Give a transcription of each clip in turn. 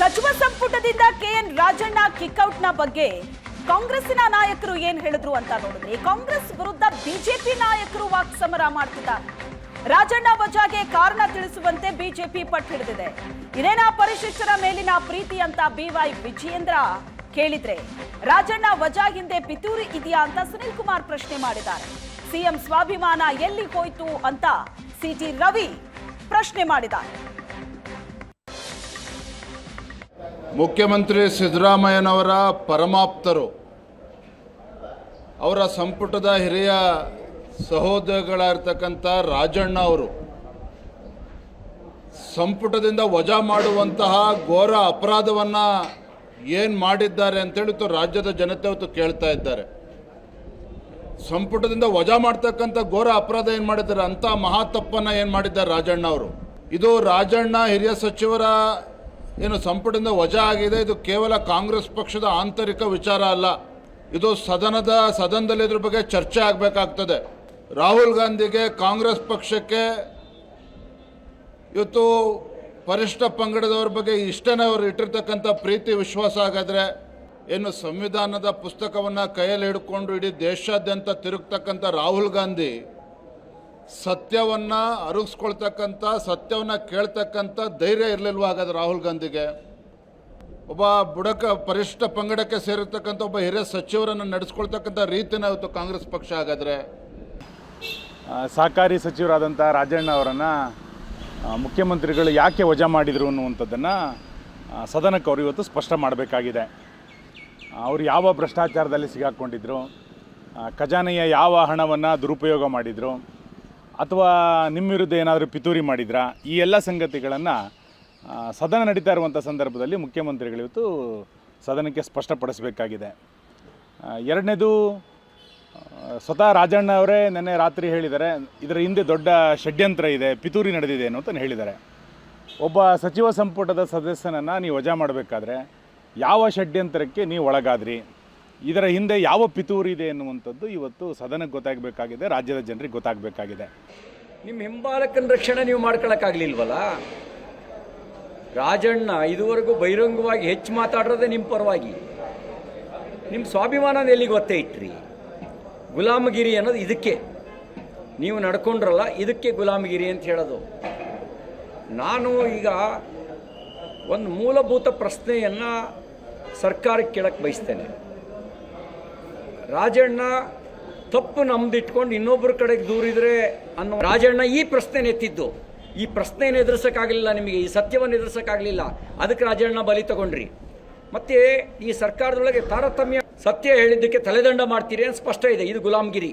ಸಚಿವ ಸಂಪುಟದಿಂದ ಕೆಎನ್ ರಾಜಣ್ಣ ಕಿಕ್ಔಟ್ನ ಬಗ್ಗೆ ಕಾಂಗ್ರೆಸ್ಸಿನ ನಾಯಕರು ಏನ್ ಹೇಳಿದ್ರು ಅಂತ ನೋಡಿದ್ರೆ ಕಾಂಗ್ರೆಸ್ ವಿರುದ್ಧ ಬಿಜೆಪಿ ನಾಯಕರು ವಾಕ್ಸಮರ ಮಾಡ್ತಿದ್ದಾರೆ. ರಾಜಣ್ಣ ವಜಾಗೆ ಕಾರಣ ತಿಳಿಸುವಂತೆ ಬಿಜೆಪಿ ಪಟ್ಟು ಹಿಡಿದಿದೆ. ಇದೇನಾ ಪರಿಶಿಷ್ಟರ ಮೇಲಿನ ಪ್ರೀತಿ ಅಂತ ಬಿವೈ ವಿಜಯೇಂದ್ರ ಕೇಳಿದ್ರೆ ರಾಜಣ್ಣ ವಜಾ ಹಿಂದೆ ಪಿತೂರಿ ಇದೆಯಾ ಅಂತ ಸುನಿಲ್ ಕುಮಾರ್ ಪ್ರಶ್ನೆ ಮಾಡಿದ್ದಾರೆ. ಸಿಎಂ ಸ್ವಾಭಿಮಾನ ಎಲ್ಲಿ ಹೋಯ್ತು ಅಂತ ಸಿಟಿ ರವಿ ಪ್ರಶ್ನೆ ಮಾಡಿದ್ದಾರೆ. ಮುಖ್ಯಮಂತ್ರಿ ಸಿದ್ದರಾಮಯ್ಯನವರ ಪರಮಾಪ್ತರು, ಅವರ ಸಂಪುಟದ ಹಿರಿಯ ಸಹೋದರಗಳಾಗಿರ್ತಕ್ಕಂಥ ರಾಜಣ್ಣ ಅವರು ಸಂಪುಟದಿಂದ ವಜಾ ಮಾಡುವಂತಹ ಘೋರ ಅಪರಾಧವನ್ನು ಏನು ಮಾಡಿದ್ದಾರೆ ಅಂತೇಳಿ ರಾಜ್ಯದ ಜನತೆ ಹೊತ್ತು ಕೇಳ್ತಾ ಇದ್ದಾರೆ. ಸಂಪುಟದಿಂದ ವಜಾ ಮಾಡ್ತಕ್ಕಂಥ ಘೋರ ಅಪರಾಧ ಏನು ಮಾಡಿದ್ದಾರೆ, ಅಂಥ ಮಹಾ ತಪ್ಪನ್ನು ಏನು ಮಾಡಿದ್ದಾರೆ ರಾಜಣ್ಣ ಅವರು. ಇದು ರಾಜಣ್ಣ ಹಿರಿಯ ಸಚಿವರ ಏನು ಸಂಪುಟದಿಂದ ವಜಾ ಆಗಿದೆ, ಇದು ಕೇವಲ ಕಾಂಗ್ರೆಸ್ ಪಕ್ಷದ ಆಂತರಿಕ ವಿಚಾರ ಅಲ್ಲ. ಇದು ಸದನದಲ್ಲಿ ಇದ್ರ ಬಗ್ಗೆ ಚರ್ಚೆ ಆಗಬೇಕಾಗ್ತದೆ. ರಾಹುಲ್ ಗಾಂಧಿಗೆ, ಕಾಂಗ್ರೆಸ್ ಪಕ್ಷಕ್ಕೆ ಇವತ್ತು ಪರಿಶಿಷ್ಟ ಪಂಗಡದವ್ರ ಬಗ್ಗೆ ಇಷ್ಟನೇ ಅವರು ಇಟ್ಟಿರ್ತಕ್ಕಂಥ ಪ್ರೀತಿ ವಿಶ್ವಾಸ ಹಾಗಾದರೆ ಏನು ಸಂವಿಧಾನದ ಪುಸ್ತಕವನ್ನು ಕೈಯಲ್ಲಿ ಹಿಡ್ಕೊಂಡು ಇಡೀ ದೇಶಾದ್ಯಂತ ತಿರುಗ್ತಕ್ಕಂಥ ರಾಹುಲ್ ಗಾಂಧಿ ಸತ್ಯವನ್ನು ಅರಗಿಸ್ಕೊಳ್ತಕ್ಕಂಥ, ಸತ್ಯವನ್ನು ಕೇಳ್ತಕ್ಕಂಥ ಧೈರ್ಯ ಇರಲಿಲ್ವ ಹಾಗಾದ್ರೆ ರಾಹುಲ್ ಗಾಂಧಿಗೆ? ಒಬ್ಬ ಪರಿಶಿಷ್ಟ ಪಂಗಡಕ್ಕೆ ಸೇರಿರ್ತಕ್ಕಂಥ ಒಬ್ಬ ಹಿರಿಯ ಸಚಿವರನ್ನು ನಡೆಸ್ಕೊಳ್ತಕ್ಕಂಥ ರೀತಿನ ಇವತ್ತು ಕಾಂಗ್ರೆಸ್ ಪಕ್ಷ ಹಾಗಾದರೆ. ಸಹಕಾರಿ ಸಚಿವರಾದಂಥ ರಾಜಣ್ಣ ಅವರನ್ನು ಮುಖ್ಯಮಂತ್ರಿಗಳು ಯಾಕೆ ವಜಾ ಮಾಡಿದರು ಅನ್ನುವಂಥದ್ದನ್ನು ಸದನಕ್ಕೆ ಅವರು ಇವತ್ತು ಸ್ಪಷ್ಟ ಮಾಡಬೇಕಾಗಿದೆ. ಅವರು ಯಾವ ಭ್ರಷ್ಟಾಚಾರದಲ್ಲಿ ಸಿಗಾಕ್ಕೊಂಡಿದ್ರು, ಖಜಾನೆಯ ಯಾವ ಹಣವನ್ನು ದುರುಪಯೋಗ ಮಾಡಿದರು, ಅಥವಾ ನಿಮ್ಮ ವಿರುದ್ಧ ಏನಾದರೂ ಪಿತೂರಿ ಮಾಡಿದ್ರಾ, ಈ ಎಲ್ಲ ಸಂಗತಿಗಳನ್ನು ಸದನ ನಡೀತಾ ಇರುವಂಥ ಸಂದರ್ಭದಲ್ಲಿ ಮುಖ್ಯಮಂತ್ರಿಗಳು ಇವತ್ತು ಸದನಕ್ಕೆ ಸ್ಪಷ್ಟಪಡಿಸಬೇಕಾಗಿದೆ. ಎರಡನೇದು, ಸ್ವತಃ ರಾಜಣ್ಣ ಅವರೇ ನಿನ್ನೆ ರಾತ್ರಿ ಹೇಳಿದ್ದಾರೆ, ಇದರ ಹಿಂದೆ ದೊಡ್ಡ ಷಡ್ಯಂತ್ರ ಇದೆ, ಪಿತೂರಿ ನಡೆದಿದೆ ಅಂತ ಹೇಳಿದ್ದಾರೆ. ಒಬ್ಬ ಸಚಿವ ಸಂಪುಟದ ಸದಸ್ಯನನ್ನು ನೀವು ವಜಾ ಮಾಡಬೇಕಾದ್ರೆ ಯಾವ ಷಡ್ಯಂತ್ರಕ್ಕೆ ನೀವು ಒಳಗಾದ್ರಿ, ಇದರ ಹಿಂದೆ ಯಾವ ಪಿತೂರಿ ಇದೆ ಎನ್ನುವಂಥದ್ದು ಇವತ್ತು ಸದನಕ್ಕೆ ಗೊತ್ತಾಗಬೇಕಾಗಿದೆ, ರಾಜ್ಯದ ಜನರಿಗೆ ಗೊತ್ತಾಗಬೇಕಾಗಿದೆ. ನಿಮ್ಮ ಹಿಂಬಾಲಕನ ರಕ್ಷಣೆ ನೀವು ಮಾಡ್ಕೊಳಕ್ಕಾಗಲಿಲ್ವಲ್ಲ? ರಾಜಣ್ಣ ಇದುವರೆಗೂ ಬಹಿರಂಗವಾಗಿ ಹೆಚ್ಚು ಮಾತಾಡಿರೋದೇ ನಿಮ್ಮ ಪರವಾಗಿ. ನಿಮ್ಮ ಸ್ವಾಭಿಮಾನ ಎಲ್ಲಿಗೆ ಒತ್ತೆ ಇಟ್ರಿ? ಗುಲಾಮಗಿರಿ ಅನ್ನೋದು ಇದಕ್ಕೆ ನೀವು ನಡ್ಕೊಂಡ್ರಲ್ಲ, ಇದಕ್ಕೆ ಗುಲಾಮಗಿರಿ ಅಂತ ಹೇಳೋದು. ನಾನು ಈಗ ಒಂದು ಮೂಲಭೂತ ಪ್ರಶ್ನೆಯನ್ನು ಸರ್ಕಾರಕ್ಕೆ ಕೇಳಕ್ಕೆ ಬಯಸ್ತೇನೆ. ರಾಜಣ್ಣ ತಪ್ಪು ನಮ್ದಿಟ್ಕೊಂಡು ಇನ್ನೊಬ್ಬರ ಕಡೆಗೆ ದೂರಿದರೆ ಅನ್ನೋ ರಾಜಣ್ಣ ಈ ಪ್ರಶ್ನೆನ ಎತ್ತಿದ್ದು. ಈ ಪ್ರಶ್ನೆಯನ್ನು ಎದುರಿಸೋಕ್ಕಾಗಲಿಲ್ಲ ನಿಮಗೆ, ಈ ಸತ್ಯವನ್ನು ಎದುರಿಸೋಕ್ಕಾಗಲಿಲ್ಲ, ಅದಕ್ಕೆ ರಾಜಣ್ಣ ಬಲಿ ತಗೊಂಡ್ರಿ. ಮತ್ತು ಈ ಸರ್ಕಾರದೊಳಗೆ ತಾರತಮ್ಯ, ಸತ್ಯ ಹೇಳಿದ್ದಕ್ಕೆ ತಲೆದಂಡ ಮಾಡ್ತೀರಿ ಅಂತ ಸ್ಪಷ್ಟ ಇದೆ. ಇದು ಗುಲಾಮಗಿರಿ.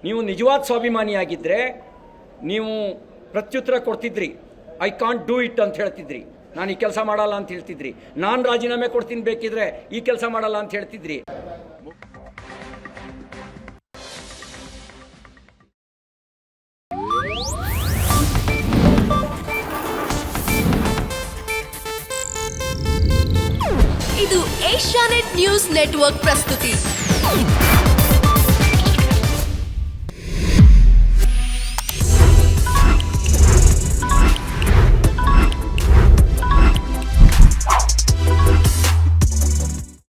ನೀವು ನಿಜವಾದ ಸ್ವಾಭಿಮಾನಿಯಾಗಿದ್ದರೆ ನೀವು ಪ್ರತ್ಯುತ್ತರ ಕೊಡ್ತಿದ್ರಿ, ಐ ಕಾಂಟ್ ಡೂ ಇಟ್ ಅಂತ ಹೇಳ್ತಿದ್ರಿ, ನಾನು ಈ ಕೆಲಸ ಮಾಡಲ್ಲ ಅಂತ ಹೇಳ್ತಿದ್ರಿ. ನಾನು ರಾಜೀನಾಮೆ ಕೊಡ್ತೀನಿ ಬೇಕಿದ್ರೆ, ಈ ಕೆಲಸ ಮಾಡಲ್ಲ ಅಂತ ಹೇಳ್ತಿದ್ರಿ. ಇದು ಏಷ್ಯಾನೆಟ್ ನ್ಯೂಸ್ ನೆಟ್ವರ್ಕ್ ಪ್ರಸ್ತುತಿ.